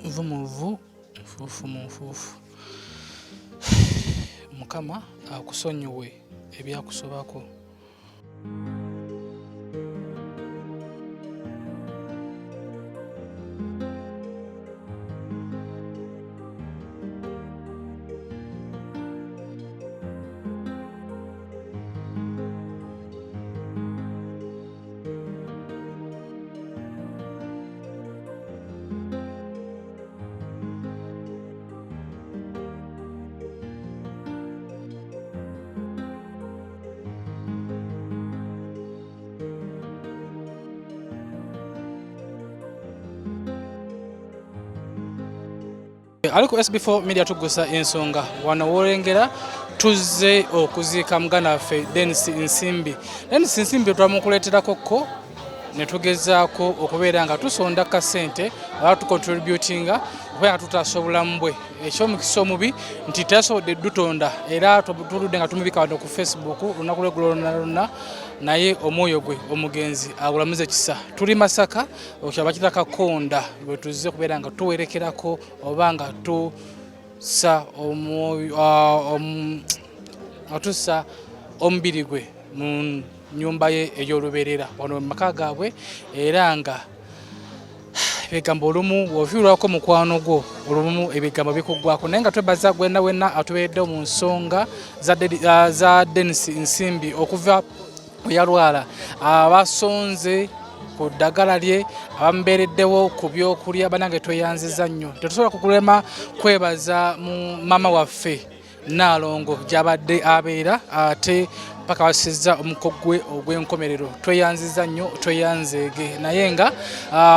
Vumuvu mfufu mfufu Mukama akusonyiwe ebyakusobako. Aliko SB4 MEDIA tugusa ensonga wano wolengera tuzze okuziika muganda waffe Denis Nsimbi. Denis Nsimbi twamukuleeterako ko ne tugezaako okubeera nga tusonda ka ssente aba tukontributinga okubeera tutasobola mbwe eky'omukisa omubi nti tasobodde dutonda era tuludde nga tumubika wano ku Facebook olunaku lw'eggulo lwonna naye omwoyo gwe omugenzi abulamuze kisa. Tuli Masaka okyaba kitaka konda bwe tuzze kubeera nga tuwerekerako oba nga tussa atussa omubiri gwe mu nyumba ye ey'olubeerera wano mu maka gaabwe era nga ebigambo olumu wofiirwako mukwano gwo olumu ebigambo bikuggwako naye nga twebaza gwenna wenna atubeeredde mu nsonga za Denis Nsimbi okuva yalwala abasonze ku ddagala lye abamubeereddewo ku byokulya banange tweyanziza nnyo tetusobola kukulema kwebaza mu mama waffe Nalongo gy'abadde abeera ate paka wasizza omukogwe ogw'enkomerero tweyanziza nnyo tweyanzeege naye nga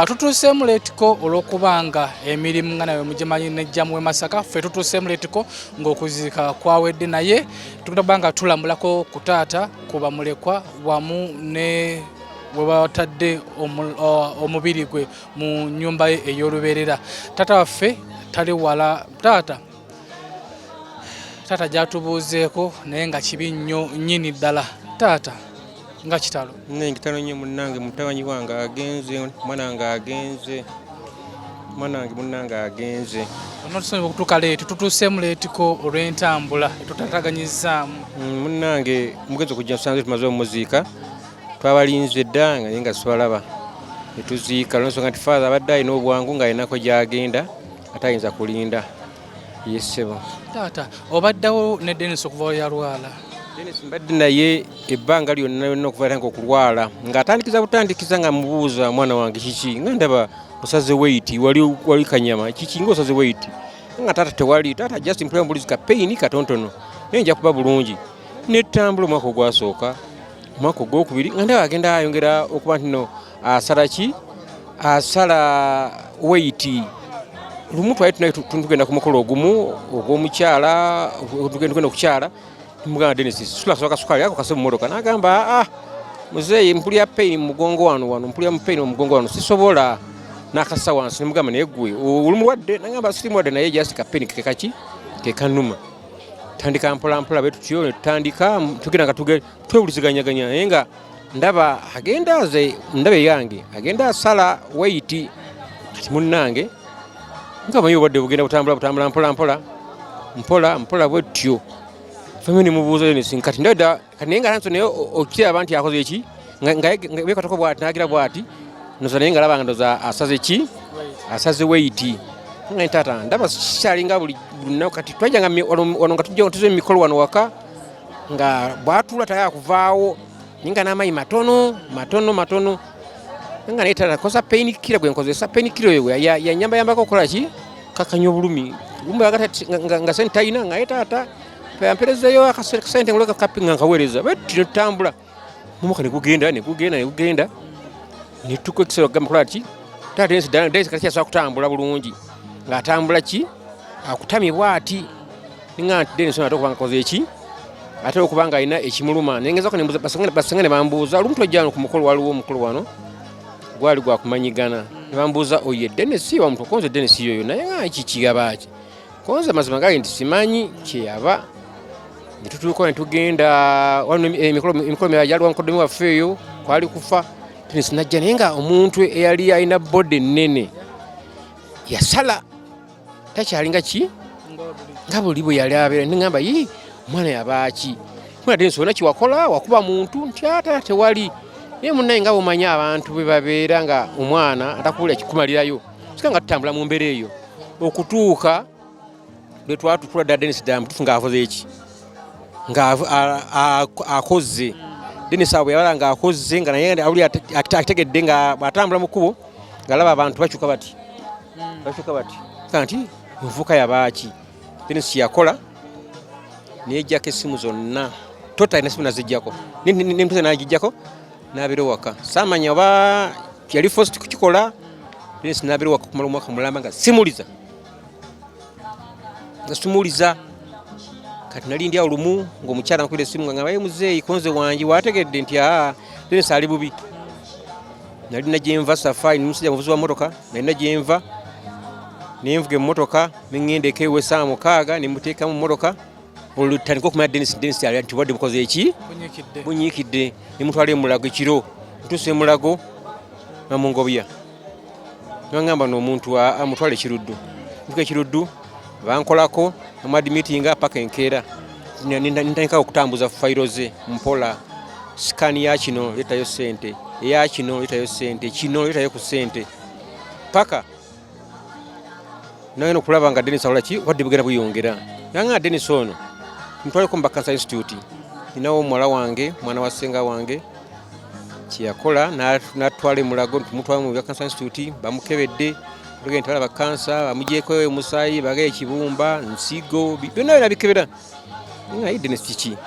tutuuseemu leetiko olw'okubanga emirimu nga nawe mugimanyi nejjamu w'e Masaka ffe tutuuseemu leetiko ng'okuziika kwawedde naye tugenda kuba nga tulambulako ku taata ku Bamulekwa wamu ne we batadde omubiri gwe mu nnyumba ye ey'olubeerera. Taata waffe tali wala Tata gyatubuuzeeko naye nga kibi nnyo nnyini ddala. Taata nga kitalo kitalo nnyo munnange mutabanyi wange agenze mwanange agenze onotusonyiwa okutuuka leeti tutuuseemu leetiko olw'entambula etutataganyizaamu munnange mugenzi okujja nsanze tumaze omuziika twabalinze dda nga naye nga sibalaba netuziika olw'ensonga nti faaza abadde alina obwangu ng'alinako gy'agenda ate ayinza kulinda yesebo. Taata obaddewo ne Denis okuva yalwala? Denis mbadde naye ebbanga lyonna okuva nga okulwala ng'atandikiza butandikiza nga mubuuza mwana wange kiki nga ndaba osaze weight wali kanyama kiki ng'osaze weight nga taata tewali taata just mpulira mbulizika pain katonotono naye nja kuba bulungi netambula omwaka ogwasooka omwaka ogwokubiri nga ndaba agenda ayongera okuba nti no asala weight lumu twali tugenda ku mukolo ogumu ogw'omukyala tugenda okukyala muganda Denis sulasoka sukali ako kase mu motoka n'agamba muzeeyi mpulira pain mu mugongo wano mpulira pain mu mugongo wano sisobola n'akassa wansi nemugamba naye ggwe oli mulwadde n'agamba siri mulwadde naye just ka pain kekanuma tandika mpolampola bwe tutyo ne tutandika tugenda nga twewuliziganyaganya naye nga ndaba yange agenda asala weight kati munnange nga manyi obadde bugenda butambula mpola bwetyo famini mubuuza Denis kati ndada kati naye nga nanso naye okiraba nti akoze eki nga beekatako bwati nagira bwati noza naye nga laba nga ndoza asaze weight nga taata ndaba kikyalinga buli lunaku kati twajjanga wano nga tujja tuze emikolo wano waka nga bwatuula tayagala kuvaawo naye nga n'amaanyi matono nga naye taata kosa pain killer gwe nkozesa pain killer yewe yanyambayambako okukola ki kakanya obulumi nga sente talina nga ye taata mperezeyo akasente nguleka kapi nga nkaweereza beti netutambula mumwaka negugenda netukwekisera okugamba kola ki taata Denis kati asobola kutambula bulungi ng'atambula ki akutamye bwati nga nti Denis ate okubanga akoze eki ate okubanga alina ekimuluma nengezako basengane bambuuza olumu twajja ku mukolo waliwo omukolo wano gwali gwakumanyigana nebambuuza oye Denis wamuntu okonze Denis yoyo naye nga kikiyabaki konze mazima gali nti simanyi kyeyaba netutuuka netugenda emikolo mirala nkodomi waffe eyo kwali kufa Denis najja naye nga omuntu eyali alina bode nnene yasala takyalinga ki nga buli bwe yali abeera ningamba yi omwana yabaaki mwana Denis ona kiwakola wakuba muntu nti ata tewali naye munnaye nga bwomanya abantu bwe babeera nga omwana atakuwulira kikumalirayo sika nga tutambula mu mbeera eyo okutuuka lwe twatukula ddala Denis Damutufu ng'akoze eki ng'akoze Denis abo yabala ng'akoze nga naye awuli ategedde nga atambula mu kkubo ng'alaba abantu bakyuka bati kanti envuka yabaaki Denis yakola nejjako essimu zonna tota ina essimu nazijjako nemtuze nagijjako n'abeera waka saamanya oba yali forced kukikola Denis n'abeera waka kumala omwaka mulamba nga simuliza kati nali ndi awo lumu ng'omukyala nakwira essimu nga ngamba muzeeyi konze wange wategedde nti Denis ali bubi nalina gyenva safari n'omusajja muvuzi wa motoka nalina gyenva nenvuga emmotoka neŋŋenda eka ewe saa 6 nemuteeka mu mmotoka olutandika okumanya Denis ali ntibadde mukoze eki bunyiikidde nemutwala emulago ekiro ntuusa emulago namungobya nangamba n'omuntu amutwala ekiruddu ntuka ekiruddu bankolako amadimitinga paka enkeera nintandika okutambuza fayiro ze mpola sikani ya kino letayo ssente eya kino letayo ssente kino letayo ku ssente paka naye nokulaba nga Denis akola ki wadde bugenda buyongera nanga Denis ono mutwaleko mu Bakansa Institute ninawo omuwala wange mwana wa ssenga wange kyeyakola natwala emulago tumutwala mu Bakansa Institute bamukebedde tugenda ntwala bakansa bamugyeko omusaayi baga ekibumba nsigo byonna byonna bikebera naye Denis kiki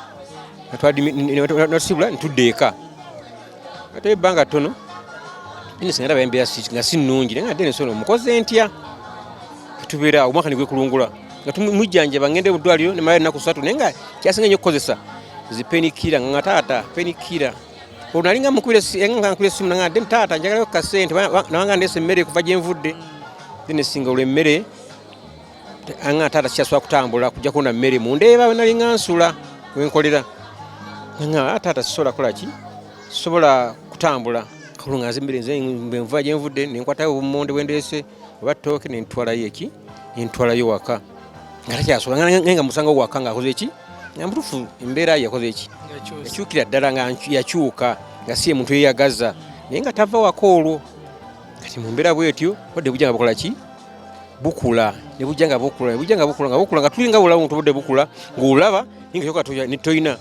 natusibula ntudde eka ate ebbanga ttono Denis ngandaba embeera nga si nnungi naye nga Denis ono mukoze ntya tubeera omwaka nigwekulungula nga tumujjanjaba ngende muddwaliro nemala ennaku 3 naye nga kyasinga nnyo okukozesa zipenikira nga taata penikira olwo nali nga nkubira essimu nanga taata njagalayo kasente nabanga ndeesa emmere kuva gye nvudde Denis nga olwo emmere anga taata kyasobola kutambula kujja kuona mmere mundeeba nali nga nsula wenkolera nga taata sisobola kola ki sisobola kutambula kalunga nze emmere nze nva gye nvudde nenkwatayo obumonde bwendeese oba ttooke nentwalayo eki nentwalayo waka nga takyasobola nga musanga waka ng'akoze eki nga mutuufu embeera yakoze eki yakyukira ddala nga yakyuka nga si muntu yeyagaza naye nga tava waka olwo kati mu mbeera bwetyo wadde bujja nga bukola ki bukula ne bujja nga bukula nga tulinga bulaba omuntu budde bukula ng'olaba naye nga kyoka netoyina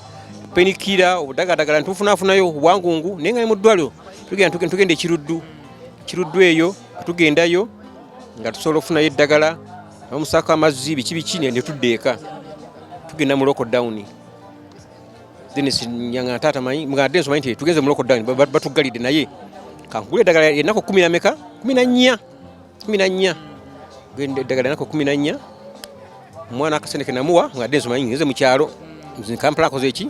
penikira obudagadagala ntufunafunayo obwangungu naye nga ne mu ddwaliro tugenda ekiruddu eyo tugendayo nga tusobola okufunayo eddagala bamusaako amazzi biki ne tudde eka tugenda mu lockdown Denis nyanga taata manyi mga Denis manyi tugenze mu lockdown batugalidde naye kankugula eddagala ennaku 10 na meka 14 gende eddagala ennaku 14 omwana akasente ke namuwa nga Denis manyi ngeze mu kyalo Kampala akoze eki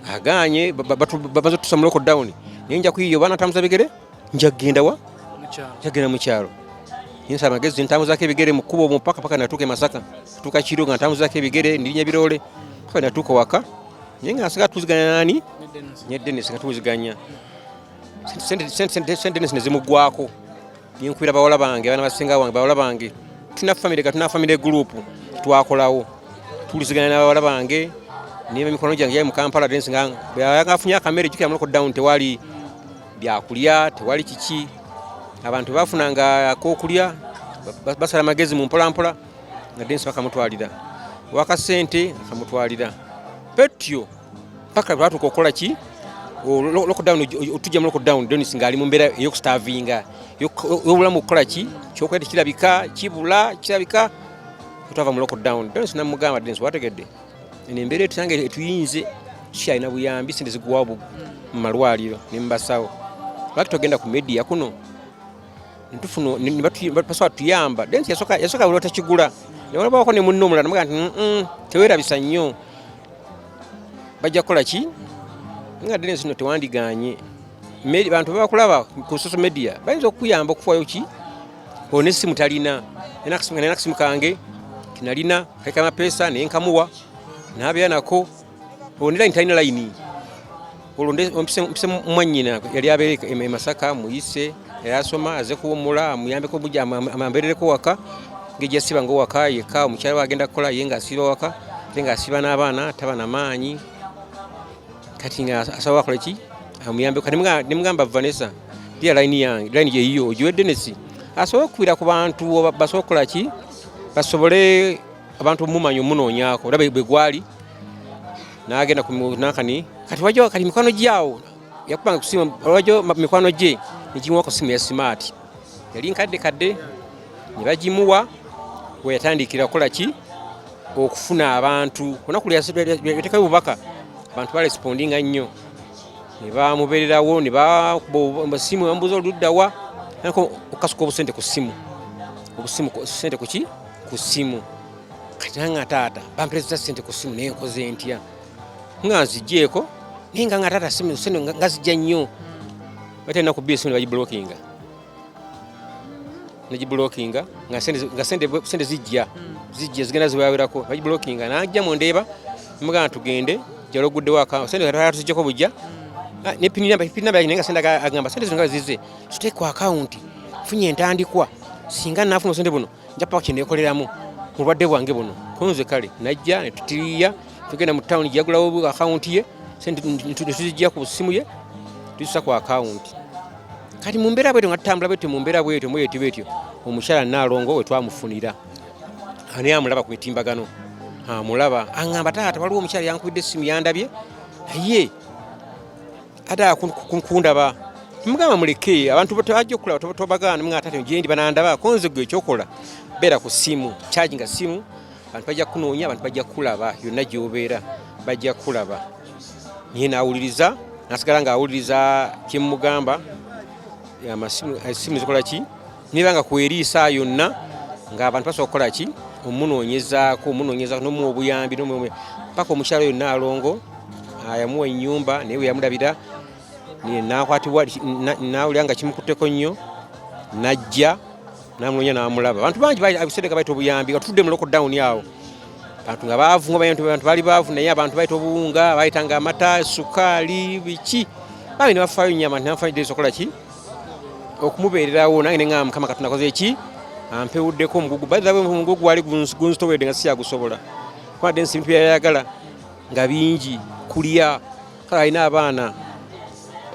aganye babazo tusa mu lockdown naye nja kuyiyo baana tamuza bigere nja kugenda mu kyalo yinsa amagezi ntamuzako ebigere mu kkubo mpaka paka natuuka Masaka tuuka kiro nga ntamuzako ebigere ndirinya birole paka natuuka waka naye nga nsiga tuziganya nani ne Denis nga tuziganya sente Denis ne zimugwako yenkubira bawala bange abaana basenga wange bawala bange tuna family group twakolawo tuliziganya n'abawala bange niba emikono gyange yali mu Kampala Denis nga afunye akamere jukira mu lockdown tewali byakulya tewali kiki abantu bafunanga akokulya basala magezi mu mpolampola nga Denis bakamutwalira wakasente akamutwalira petyo paka batuko kola ki lockdown otujja mu lockdown Denis ngali mu mbeera ey'okustavinga yobulamu kukola ki kyokwete kirabika kirabika tutava mu lockdown Denis namugamba Denis wategedde embeera etusange etuyinze kyalina buyambi sente ziguwabu mu malwaliro ne mu basawo lwaki togenda ku media kuno ntufuno basobola tuyamba Denis yasoka buli otakigula newalabako ne munno omulala namuga nti teweerabisa nnyo bajja kukola ki nga Denis no tewandiganye bantu babakulaba ku social media bayinza okuyamba okufayo ki one essimu talina enakasimu kange kinalina kaika amapesa naye nkamuwa nabeera nako one line talina layini olwo mpise mwanyina yali abeera e Masaka muyise yasoma aze kuwumula amuyambeko mujja amamberereko waka ngejja siba ngo waka yeka omukyala wagenda kukola yenga asiba waka yenga asiba n'abaana tabana maanyi kati nga asawa akola ki amuyambe kati nimugamba Vanessa dia line yange line ye iyo ojiwe Denis asobola kubira ku bantu basobola kukola ki basobole abantu mumanyo munonyako ndabe begwali nagenda kumunakani kati wajo kati mikono gyao yakupanga kusima wajo mikono gye nijiwa ko simu ya smart yali nkadde nibajimuwa we yatandikira kola ki okufuna abantu onakulya yateka bubaka abantu ba respondinga nnyo niba mubererawo niba simu yambuzo luddawa nako okasuka obusente ku simu sente kuki ku simu katanga tata bampresa sente ku simu nenkoze ntya ngazi jeko ninga ngatata simu sente ngazijja nnyo batena ku bisi bajiblockinga najiblockinga nga sente zijja zigenda ziwawirako bajiblockinga najja mu ndeba mugana tugende jalo gudde waka sente katatu zijjako bujja ne pin number yange sente agamba sente zino zize tute ku account funye entandikwa singa nafuna sente buno njapa kinde koleramu mu bwadde bwange buno konze kale najja ne tutiriya tugenda mu town jagulawo account ye sente tuzijja ku simu ye tusa ku account kati mumbera bweto ngatambula bweto mumbera bweto mweti bweto omushala nalongo we twamufunira ani amulaba ku mitimbagano mulaba angamba tata waliwo omushala yankubidde simu yandabye ye ada kunkundaba mugamba muleke abantu batajja okula tobagana mwatate njendi banandaba konze gwe kyokola bera ku simu charging simu abantu bajja kunoonya abantu bajja kulaba yonna gyobera bajja kulaba niye nawuliriza nasigala nga awuliriza kimugamba simu zikola ki nibanga kweriisa yonna ng'abantu basobola kukola ki omunoonyezaako nomuwa obuyambi paka omukyalo yonna alongo yamuwa ennyumba naye we yamulabira nakwatibwa nawulira nga kimukutteko nnyo najja namunoonya namulaba abantu bangi abisede nga bayita obuyambi nga tutudde mu lockdown awo abantu nga baavu abantu bali baavu naye abantu bayita obuwunga bayitanga amata sukaali biki babi ne bafaayo nnyo abantu nabafayo okola ki okumubeererawo nange ne ngamba Mukama Katonda akoze ki ampewuddeko omugugu baddawe omugugu wali gunzitowedde nga siyagusobola kwadde Nsimbi yayagala nga bingi kulya kale alina abaana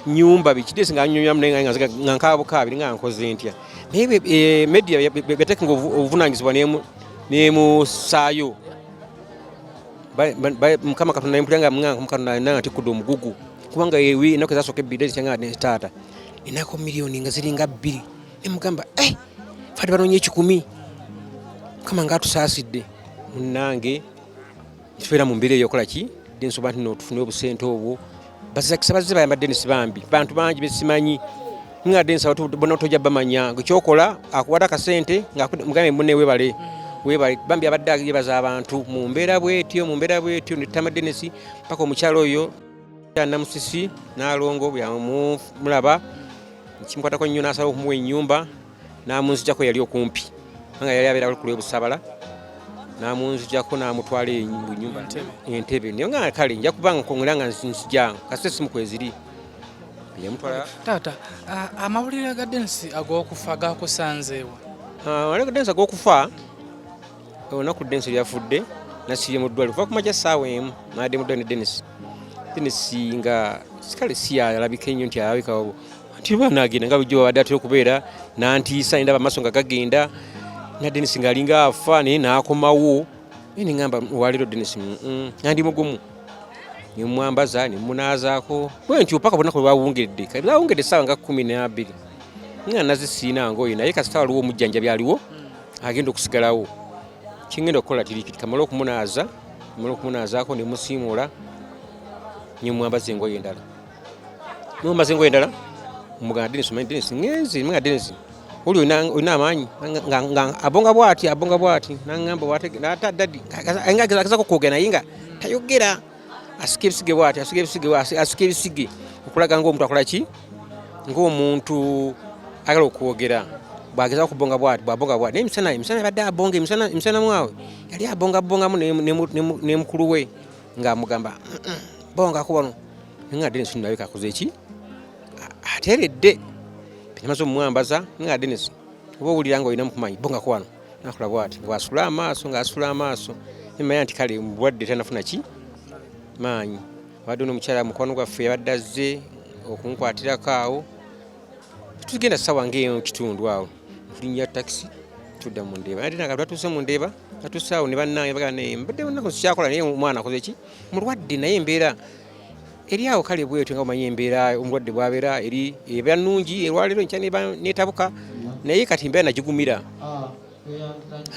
nyumba bikidesi nga anyumyamu naye nga nkaabukaabiri nga nkoze ntya naye media betekenga obuvunanyizibwa nemusaayo Mukama Katonda yempulanga Mukama Katonda nanga tikudde omugugu kubanga ennaku ezasooka ebbiri kyanga ne taata inako milioni nga ziringa 2 emugamba fati banonye 10 kama nga tusaasidde munange tufera mu mbere yokola ki densoba ntino tufune obusente obwo basakisabaze bayamba Denis bambi bantu bangi besimanyi nga Denis abantu bona tojja bamanya ngikyokola akuwata kasente nga mugambe munne webale bambi abadde yebaza abantu mu mbera bwetyo nitama Denis paka omukyalo oyo namusisi nalongo byamu mulaba kimukwatako nnyo nasaba okumuwa ennyumba namunzijjako yali okumpi nga yali abeera kule busabala namunzijjako namutwala ennyumba Entebbe naye nga kale nja kubanga nkongera nga nzijja kasite simu kweziri yamutwala tata amawulire ga Denis ag'okufa gakusanzeewa ga Denis ag'okufa olunaku Denis lyafudde nasibye mu ddwaliro kuva kumakya ssaawa emu nadde mu ddwaliro Denis nga sikale siyalabika ennyo nti alabikawo nti banagenda nga bujjo babadde atera okubeera nantiisa endaba amaaso nga gagenda na Denis ng'alinga afa naye n'akomawo naye neŋŋamba olwaleero Denis nandi mugumu nemwambaza nemunaazaako bwe ntyo paka bunaku lwawungedde kale lwawungedde essaawa nga 12 nga nazisiinanga oyo naye kasita waliwo omujjanjabi aliwo agenda okusigalawo kingenda okukola tirikiti kamala okumunaazaako nemusiimuula nyemwambaza engoye endala mugana Denis omanyi Denis ngenzi mga Denis oli olina amaanyi nga abonga bwati naŋŋamba watadadi agezako kwogera naye nga tayogera asika ebisige bwati asika ebisige okulaga ng'omuntu akola ki ng'omuntu agala okwogera bwagezako kubonga bwati naye emisana yabadde abonga emisana mwawe yali abongabongamu ne mukulu we ng'amugamba bongako wano nga Denis nawe kakoze ki ateredde Mazo mwambaza nga Denis oba ulira ngo ina mukumanyi bonga kwano nakola bwati ngwasula amaaso imanya nti kale mbwadde tanafuna ki manyi wadde no mukyala mukwano gwaffe yabaddaze okunkwatira kaawo tugenda sawa ngeyo kitundu awo tulinya taxi tudda mu Ndeeba ate nanga twatuse mu Ndeeba atusawo ne bannange bagane mbadde nako syakola naye omwana akoze ki mulwadde naye embeera eri awo kale bwetyo nga omanyi embeera omulwadde bwabeera eri eba nnungi erwaliro nkyane netabuka naye kati embeera nagigumira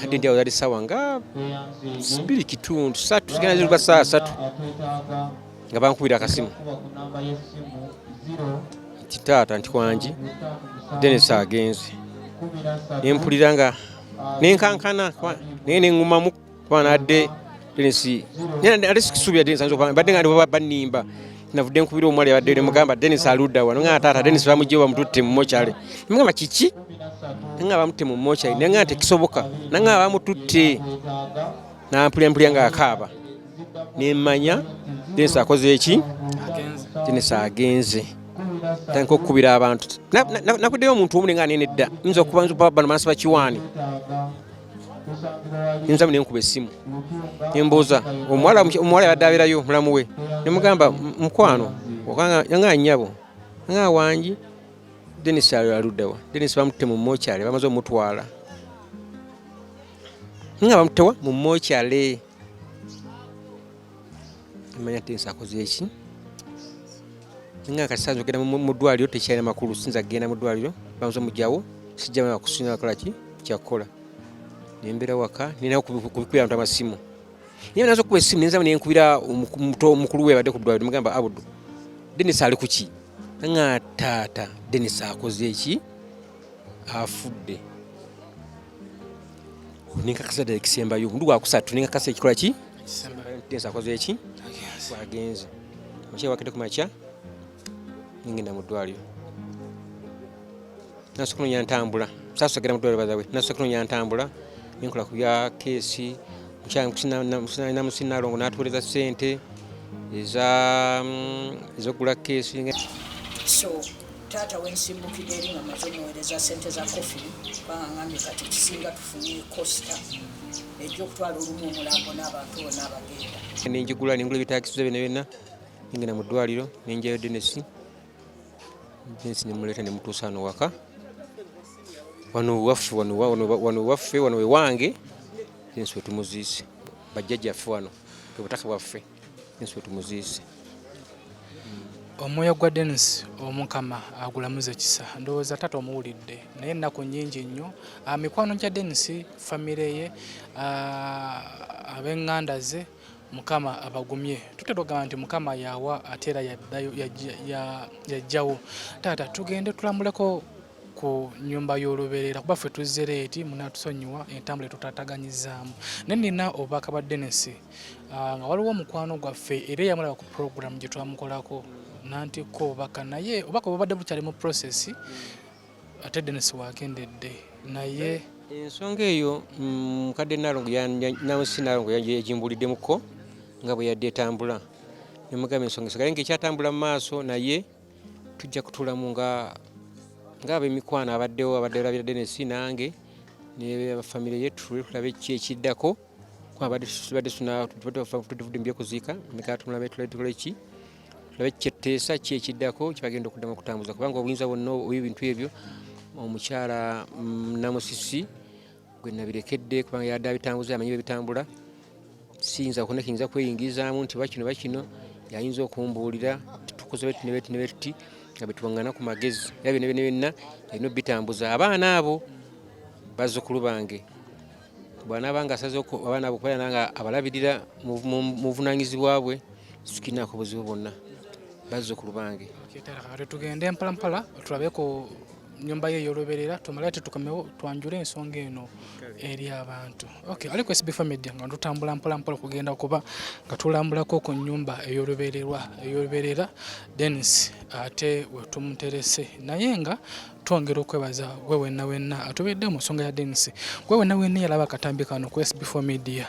ate ndi awo zali sawa nga 2 kitundu 3 zigenda ziruka saa 3 nga bankubira akasimu nti taata nti kwangi Denis agenze nempulira nga nenkankana naye nengumamu kubana adde Denis ate sikisuubira Denis badde nga bannimba navudde nkubira omwali abadde mugamba Denis aludda wano nga taata Denis bamugye bamututte mu mochale mugamba kiki nga bamutte mu mochale nga tekisoboka nga bamututte nampulira nga akaaba nemmanya Denis akoze eki Denis agenze tanko kubira abantu nakuddeyo omuntu omu nga nene dda nza okuba bano mansi bakiwaani nza munenkuba essimu nembuuza omuwala yabadde abeerayo mulamu we nemugamba mukwano nga nnyabo nga wangi Denis aluddawa Denis bamutte mu mochale bamaze omutwala nga bamuttewa mu mochale manya Denis akoze eki nga kasanzo genda mu ddwaliro tekyalina makulu sinza genda mu ddwaliro bamaze omugyawo sijja kusinga kola ki kyakola nembera waka nina kubikubira abantu amasimu niye nazo kuba esimu ninza nenkubira omukulu we badde ku ddwaliro mugamba Abudu Denis ali kuki nga taata Denis akoze eki afudde ninkakasa ddala ekisembayo ndu gwakusatu ninkakasa ekikola ki Denis akoze eki agenze mukyala wakidde ku makya ngenda mu ddwaliro nasokola ntambula sasogera mu ddwaliro bazawe nasokola ntambula ninkola ku bya keesi namusinalongo natuweereza ssente ez'okugula keesi so taata wensimbukidde eri nga maze omuweereza ssente za kofi kubanga ngambye kati kisinga tufunye costa egy'okutwala olumu omulambo n'abantu bonna abagenda nenjigula nengula ebitakisi byonna byonna ningenda mu ddwaliro nenjayo Denis nemuleeta nemutuusa wano waka wano waffe wano wewange Denis we tumuziise bajjajjaffe wano obutaka bwaffe Denis we tumuziise omwoyo gwa Denis omukama agulamuze kisa ndowooza tata omuwulidde naye ennaku nnyingi nnyo mikwano gya Denis famire ye ab'eŋŋanda ze mukama abagumye tutera okugamba nti mukama yawa ate era yajjawo taata tugende tulambuleko ku nyumba y'olubeerera kuba ffe tuzze leeti munatusonyiwa entambula tutataganyizaamu naye nina obubaka bwa Denis nga waliwo omukwano gwaffe era yamulaba ku program gye twamukolako nantiko obubaka naye obubaka bubadde bukyali mu process ate Denis wagendedde naye ensonga eyo mukadde namusinalongo yagimbuliddemukko nga bwe yadde etambula nemugamba ensonga esigale ng'ekyatambula mu maaso naye tujja kutuulamu ng'ab'emikwano abaddewo abadde olabira Denis nange ne famire ye tulabe ki ekiddako kubadde tudde byekuziika mikatumulabe tulabye ki tulabe kyetteesa ki ekiddako kibagenda okuddamu okutambuza kubanga obuyinza bwonna obw'ebintu ebyo omukyala Namusisi gwe nabirekedde kubanga yadde abitambuza amanyi bebitambula siyinza okuyinza kweyingizaamu nti bakino yayinza okumbuulira tukoze beti nga betuwaŋŋana ku magezi era byonna yalina obitambuza abaana abo bazzukulu bange bw'anaabanga asazeeko abaana abo kubeera nga abalabirira mu buvunaanyizibwa bwe sikinaako buzibu bwonna bazzukulu bange tugende mpalampala tulabeko nyumba ye y'olubeerera tumale tutukomewo twanjule ensonga eno eri abantu ariko SB4 MEDIA nga tutambula mpolampola kugenda kuba nga tulambulako ku nyumba ey'olubeerera Denis ate wetumuterese naye nga twongera okwebaza gwe wenna atubedde mu nsonga ya Denis gwe wenna yalaba akatambi kano ku SB4 MEDIA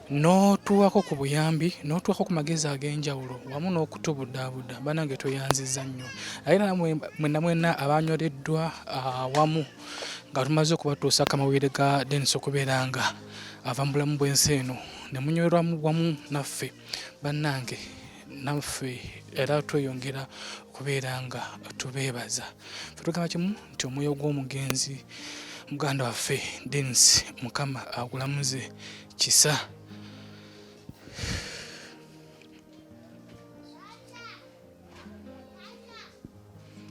n'otuwako ku buyambi n'otuwako ku magezi ag'enjawulo wamu n'okutubudaabuda banange toyanziza nnyo era mwenna abanyoleddwa wamu nga tumaze okubatuusa akamawulire ga Denis okubeera nga ava mu bulamu bw'ensi eno ne munywerwa wamu naffe bannange naffe era tweyongera okubeera nga tubeebaza ffe tugamba kimu nti omwoyo gw'omugenzi muganda waffe Denis Mukama agulamuze kisa.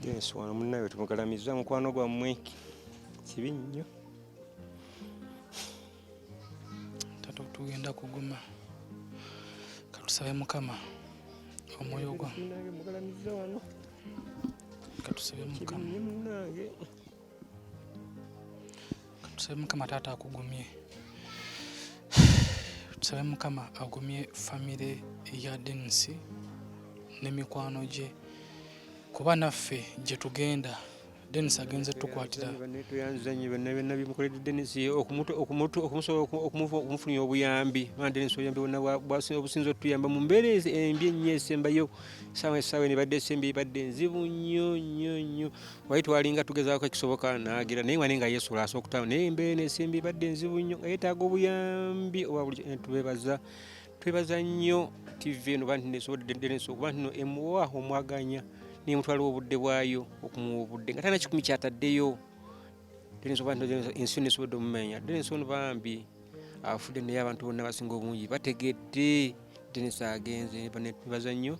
Denis wano munnawe tumugalamiza mukwano gwammwe kibi nnyo. Tato tugenda kuguma katusabe Mukama omwoyo gwa mugalamiza wano katusabe Mukama munnange katusabe Mukama taata akugumye tusabe Mukama agumye famire ya Denis n'emikwano gye kuba naffe gye tugenda Denis agenze tukwatira tuyanzanye bonna bimukoledde Denis okumufunira obuyambi Denis obuyambi bonna obusinza otuyamba mu mbeera embi ennyo esembayo essaawa nebadde esembi badde enzibu nnyo wali twalinga tugezaako ekisoboka naagira naye wane nga yeesobola asobola okutaano naye embeera n'esembi badde enzibu nnyo nga yeetaaga obuyambi oba buli twebaza nnyo TV eno bantu nesobodde Denis okuba nti no emuwa omwaganya nimutwala obudde bwayo okumuwa obudde nga tana kikumi kyataddeyo Denis oba ensi nesobodde omumenya Denis ono bambi afudde naye abantu bonna basinga obungi bategedde Denis agenze nebaza nnyo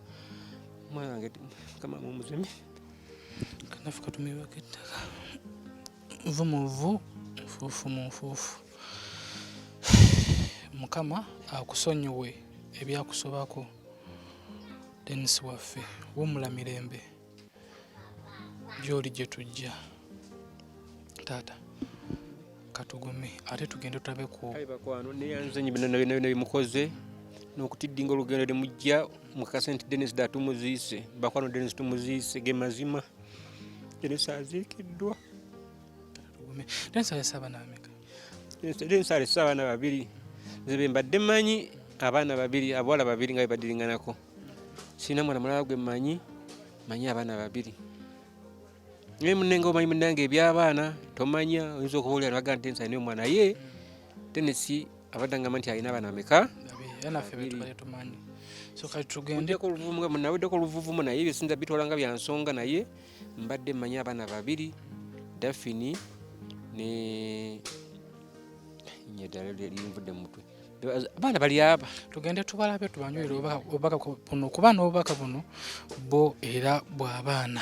omwana wange Mukama mumuzemi kanafu katumibwako ettaka nvu mu vvu nfuufu mu nfuufu Mukama akusonyiwe ebyakusobako Denis waffe wumula mirembe gy'oli gye tujja taata katugume ate tugende tulabe ku bakwano neyanzanyi bina bimukoze n'okutiddinga olugendo lyemujja mukakase nti Denis datumuziise bakwano Denis tumuziise ge mazima Denis aziikiddwa Denis alese abaana bameka Denis alese abaana babiri nze mbadde mmanyi abaana babiri abawala babiri nga bebaddiringanako sina mwana mulala gwe manyi abaana babiri naye munenga omanyi munange eby'abaana tomanya oyinza okubuulira nabaga nti Denis alina omwana ye Denis abadde ngamba nti alina abaana bameka naweddeko oluvuvumu naye byesinza bitwala nga byansonga naye mbadde mmanyi abaana babiri Dafini ne nyeddala lyerinvudde mu mutwe abaana bali aba tugende tubalabe tubanywere obubaka buno kuba n'obubaka buno bo era bw'abaana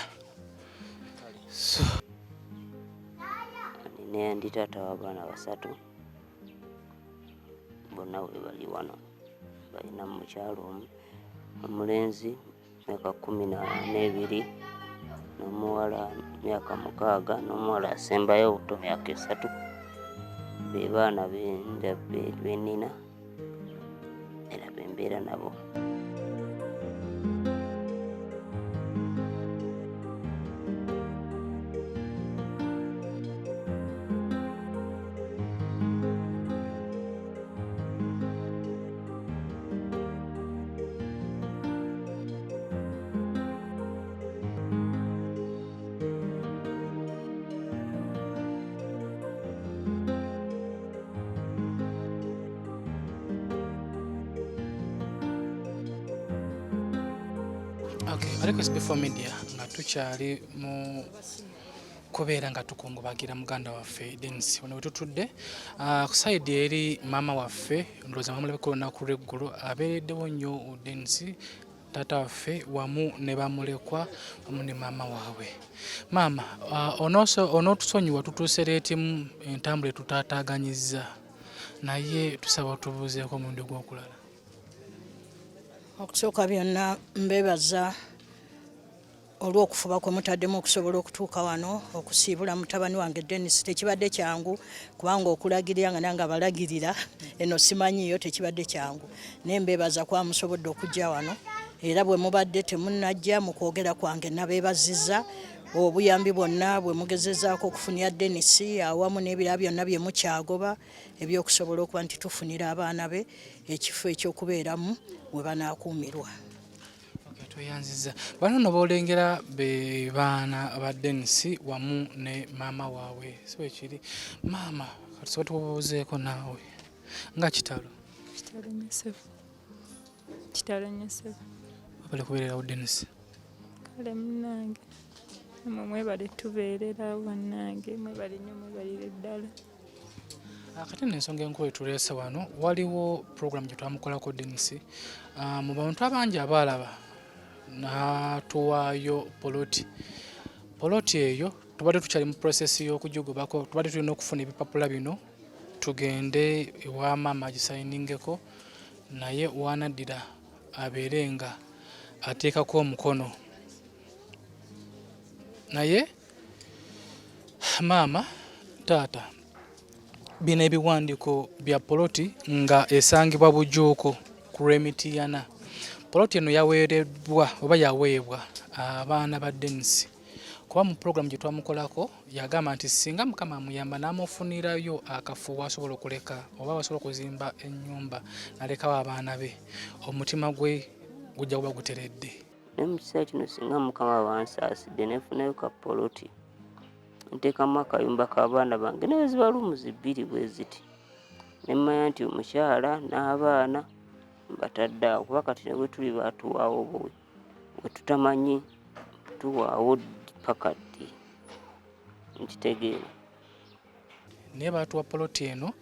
nine ndi taata w'abaana basatu bonna we bali wano balina mu mukyalo omu omulenzi myaka 12 n'omuwala myaka 6 n'omuwala asembayo obuto myaka 3 be baana benina era bembeera nabo. Okay, ariko SB4 MEDIA nga tukyali mu kubeera nga tukungubagira muganda waffe Denis wano wetutudde ku side eri mama waffe ndowooza bamulabeko olunaku lw'eggulu abeereddewo nnyo Denis taata waffe wamu ne Bamulekwa wamu ne maama waabwe. Maama onootusonyiwa tutuuse leetimu entambula etutaataaganyizza naye tusaba otubuuzeeko omulundi gw'okulala. Okusooka byonna mbebaza olw'okufuba kwe mutaddemu okusobola okutuuka wano okusiibula mutabani wange Denis. Tekibadde kyangu kubanga okulagirira nga nange abalagirira eno simanyiyo tekibadde kyangu naye mbebaza kwa musobodde okujja wano era bwe mubadde temunnajja mu kwogera kwange nabeebazizza obuyambi bwonna bwe mugezezaako okufunira Denis awamu n'ebirala byonna bye mukyagoba ebyokusobola okuba nti tufunira abaana be ekifo ekyokubeeramu we banaakuumirwa. Tweyanziza bano no boolengera be baana ba Denis wamu ne maama waabwe so ekiri maama kati tubuuzeeko naawe nga kitalo bali kubeererawo Denis kale munnange mwebale tubeererawo bannange mwebale nnyo mwebalire ddala. Kati n'ensonga enkulu etuleese wano waliwo program gye twamukolako Denis mu bantu abangi abaalaba n'atuwaayo poloti eyo tubadde tukyali mu process y'okugigobako tubadde tulina okufuna ebipapula bino tugende ewa maama agisayiningeko naye wanaddira abeere nga ateekako omukono naye maama taata bino ebiwandiiko bya poloti nga esangibwa Bujuuko ku Remitiyana. Poloti eno yaweerebwa oba yaweebwa abaana ba Denis kuba mu program gye twamukolako yagamba nti singa Mukama amuyamba n'amufunirayo akafuuwa asobola okuleka oba asobola okuzimba ennyumba n'alekawo abaana be omutima gwe gujja kuba guteredde. Ne mu kiseera kino singa Mukama bansaasidde nefunayo ka poloti nteekamu akayumba k'abaana bange naye ziba lumuzi 2 bwe ziti ne mmanya nti omukyala n'abaana batadde awo kuba kati ne bwe tuli baatuwaawo bwe tutamanyi tuwaawo pakati nkitegeera naye baatuwa poloti eno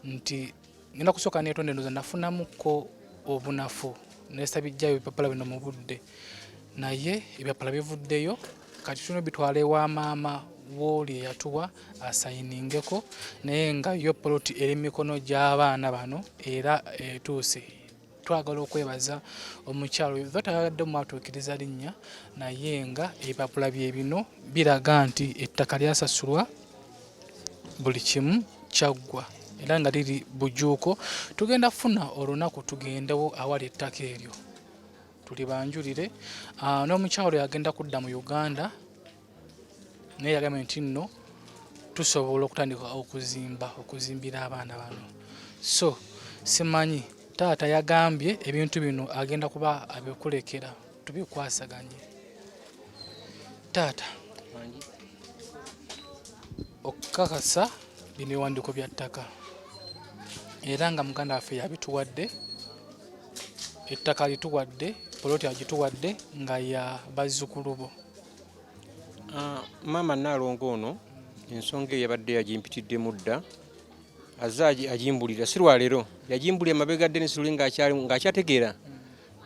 nti ngenda kusooka neetonda endoza nafunamuko obunafu nesabijjayo ebipapula bino mu budde naye ebyapala bivuddeyo kati tuno bitwala ewa maama wooli eyatuwa asayiningeko naye nga yo poloti eri mikono gy'abaana bano era etuuse. Twagala okwebaza omukyalo oyo tayagadde mwatuukiriza linnya naye nga ebipapula bye bino biraga nti ettaka lyasasulwa buli kimu kyaggwa era nga liri Bujuuko. Tugenda kufuna olunaku tugendewo awali ettaka eryo tuli banjulire n'omukyalo yagenda kudda mu Uganda naye yagambye nti nno tusobola okutandika okuzimbira abaana bano so simanyi taata yagambye ebintu bino agenda kuba abikulekera tubikwasaganye. Taata okukakasa bino ebiwandiiko bya ttaka era nga muganda waffe yabituwadde ettaka lituwadde poloti agituwadde nga ya bazzukulu bo. Maama Nalongo ono ensonga eyo yabadde yagimpitidde mudda ajimbulira si lwaleero yajimbulira amabega Denis Luli ng'akyategeera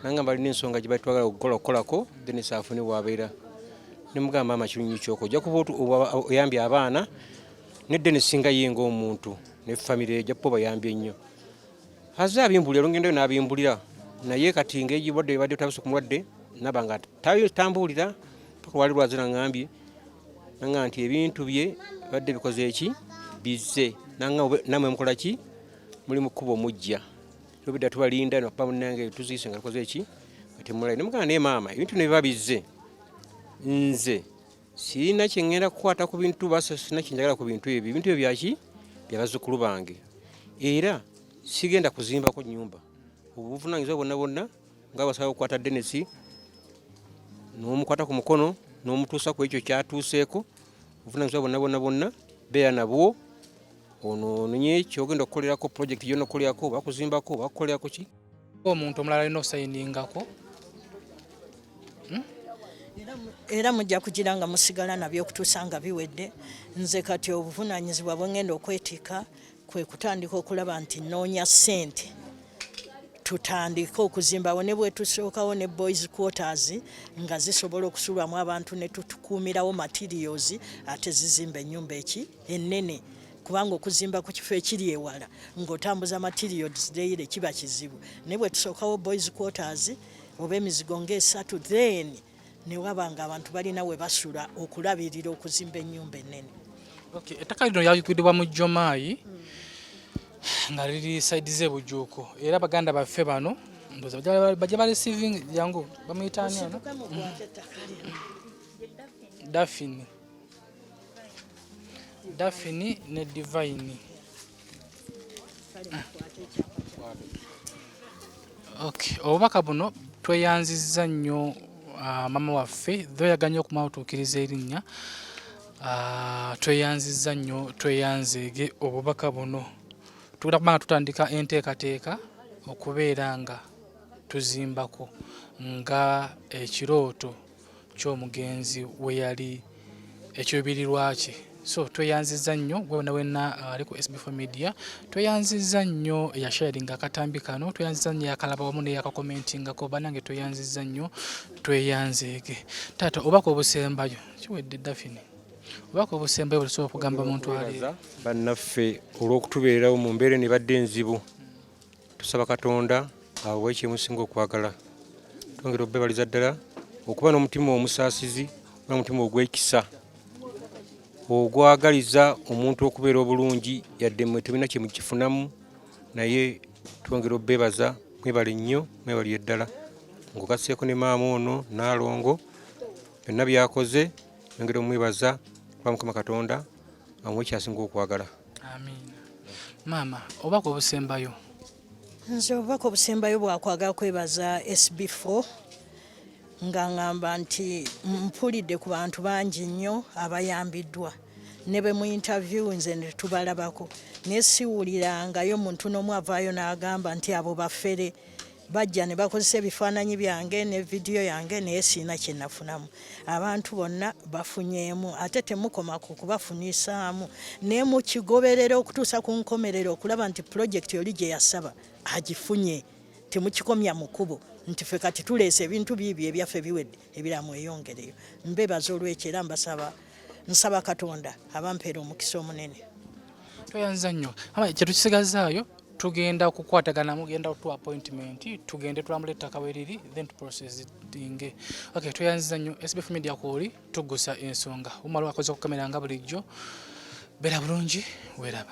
nangamba alina ensonga gye bali twagala okukolako Denis afune bwabeera ne mugamba maama kirungi kyoko ojja kuba oyambye abaana ne Denis singa ye ng'omuntu ne famire ejja kuba bayambye nnyo aze abimbulira olugendo n'abimbulira naye kati ng'egibwadde ebadde otabuse ku mulwadde naba nga tambulira paka wali lwaze nangambye nanga nti ebintu bye badde bikoze eki bizze namwe mukola ki muli mu kkubo mujja tubidda tubalinda nopapa munange tuziise nga tukoze eki kati mulai nemugana ne maama ebintu ne biba bizze nze sirina kyengenda kukwata ku bintu basa sina kyenjagala ku bintu ebyo ebintu ebyo byaki byabazzukulu bange era sigenda kuzimbako nnyumba obuvunaanyizibwa bonna bonna nga basaba okukwata Denis n'omukwata ku mukono n'omutuusa ku ekyo kyatuuseeko obuvunaanyizibwa bonna beera nabwo ono nye kyogenda okukolerako project yonna okukolerako oba kuzimbako oba kukolerako ki omuntu omulala alina okusayiningako era mujja kugira nga musigala nabyo okutuusa nga biwedde. Nze kati obuvunaanyizibwa bwe ngenda okwetika kwe kutandika okulaba nti noonya ssente tutandika okuzimbawo ne bwe tusookawo ne boys quarters nga zisobola okusulwamu abantu ne tutukuumirawo materials ate zizimba ennyumba eki ennene kubanga okuzimba ku kifo ekiri ewala ng'otambuza materials daily kiba kizibu. Ne bwe tusookawo boys quarters oba emizigo ng'esatu then ne wabanga abantu balina we basula okulabirira okuzimba ennyumba ennene. Okay, ettaka lino lyayukiddwa mu Jomaayi nga liri side ze Bujuuko era baganda baffe bano ndoza bajja ba receiving yangu bamuyitanya Daphne ne Divine. Okay, obubaka buno tweyanzizza nnyo mama waffe dho yaganya okumawutuukiriza erinnya tweyanzizza nnyo tweyanzeege obubaka buno tugenda kubanga tutandika enteekateeka okubeera nga tuzimbako nga ekirooto ky'omugenzi we yali ekiruubirirwa kye. So tweyanzizza nnyo wenna ali ku SB4 MEDIA, tweyanzizza nnyo eyasharinga akatambi kano, tweyanzizza nnyo yakalaba wamu neyakakomentingako, bannange tweyanzizza nnyo tweyanzeege. Taata obubaka obusembayo kiwedde Daphne, obubaka obusembayo bulisobola okugamba muntu ali bannaffe olw'okutubeerawo mu mbeera ne badde enzibu. Tusaba Katonda awe ekyemusinga okwagala, twongera obbebaliza ddala okuba n'omutima omusaasizi n'omutima ogw'ekisa ogwagaliza omuntu okubeera obulungi yadde mwe tebina kye mukifunamu, naye twongera obbebaza, mwebale nnyo, mwebali eddala ng'ogasseeko ne maama ono Naalongo byonna byakoze, yongera omwebaza kuba Mukama Katonda amuwe ekyasinga okwagala. Amiina. Maama, obubaka obusembayo? Nze obubaka obusembayo bwakwagala kwebaza SB4 nga ngamba nti mpulidde ku bantu bangi nnyo abayambiddwa ne bwe mu interview nze ne tubalabako naye siwulirangayo muntu n'omu avaayo n'agamba nti abo baffere bajja ne bakozesa ebifaananyi byange ne vidiyo yange naye siina kye nafunamu. Abantu bonna bafunyeemu ate temukoma ku kubafuniisaamu naye mukigoberera okutuusa ku nkomerero okulaba nti pulojekiti oli gye yasaba agifunye, temukikomya mu kkubo nti ffe kati tuleese ebintu biibyo ebyaffe biwedde ebiramu eyongereyo. Mbebaza olw'ekyo era nsaba Katonda abampeera omukisa omunene. Tweyanza nnyo. Kye tukisigazaayo tugenda okukwatagana, mugenda tu appointment tugende tulamula ettaka weriri then to processing. Okay, tweyanziza nnyo SB4 MEDIA kwoli tugusa ensonga. Umalo akoze ku kamera nga bulijjo. Beera bulungi, weeraba.